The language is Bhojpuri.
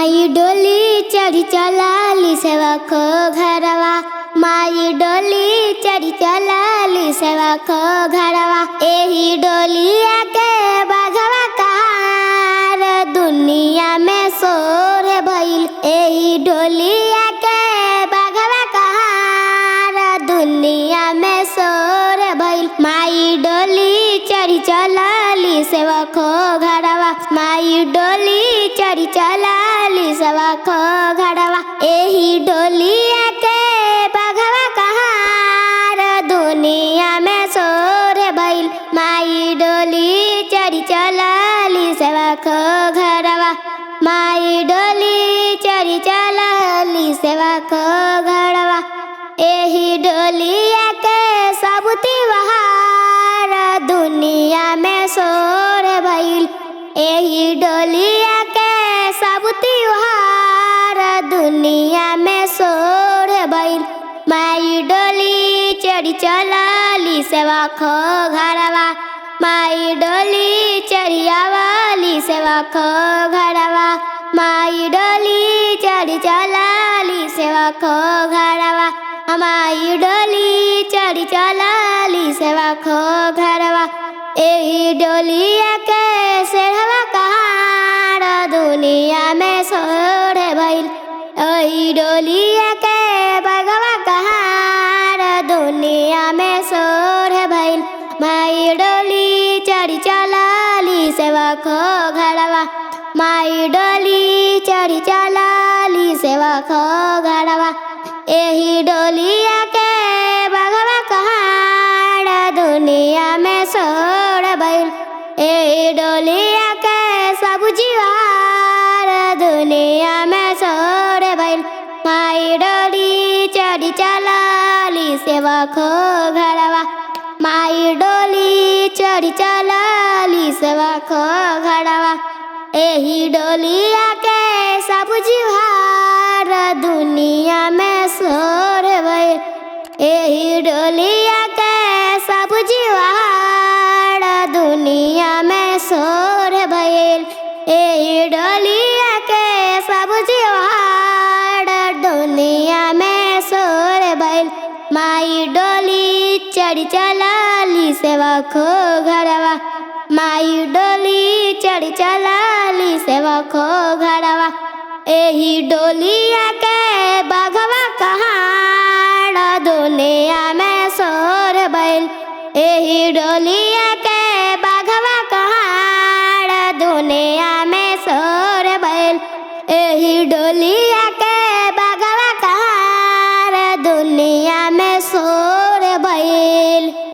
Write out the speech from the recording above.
माई डोली चढ़ी चलाली सेवा खो घरवा। माई डोली चढ़ी चलाली सेवा खो घरवा। एही डोलिया के बाघवा कहार दुनिया में शोर भइल। एही डोलिया के बाघवा कहार दुनिया में शोर भइल। माई डोली चढ़ी चलाली सेवा खो घरवा। माई डोली चढ़ी चलाली सेवा खो घरवा। एही डोलिया के बाघवा कहार दुनिया में शोर भइल। माई डोली चढ़ी चलाली सेवा खो घरवा। माई डोली चढ़ी चलाली सेवा खो घरवा। एही डोलिया के सब त्योहार दुनिया में शोर भइल। एही डोलिया के सब त्योहार दुनिया में शोर भइल। माई डोली चढ़ी चलाली सेवा खो घरवा। माई डोली चढ़ी आवाली सेवा खो घरवा। माई डोली चढ़ी चलाली सेवा खो घरवा। माई डोली चढ़ी चलाली सेवा खो घरवा। एही डोलिया के सेढ़वा कहार दुनिया में शोर भइल। एही डोलिया के बाघवा कहार दुनिया में शोर भइल। माई डोली चढ़ी चलाली सेवा खो घरवा। माई डोली चढ़ी चलाली सेवा खो घरवा। एही डोलिया के बाघवा कहार दुनिया में शोर भइल। एही डोलिया के सब जीवार दुनिया में शोर भइल। माई डोली चढ़ी चलाली सेवा खो घरवा। माई डोली चढ़ी चलाली सेवा खो घरवा। एही डोलिया के सब जीवार दुनिया में शोर भइल। एही डोलिया के सब जीवार दुनिया में शोर भइल। एही डोलिया के सब जीवार दुनिया में शोर भइल। माई डोली चढ़ी चलाली सेवा खो घरवा। माई डोली चढ़ी चलाली सेवा खो घरवा। एही डोलिया के बाघवा कहार दुनिया में शोर भइल। एही डोलिया के बाघवा कहार दुनिया में शोर भइल। एही डोलिया के बाघवा कहार दुनिया में शोर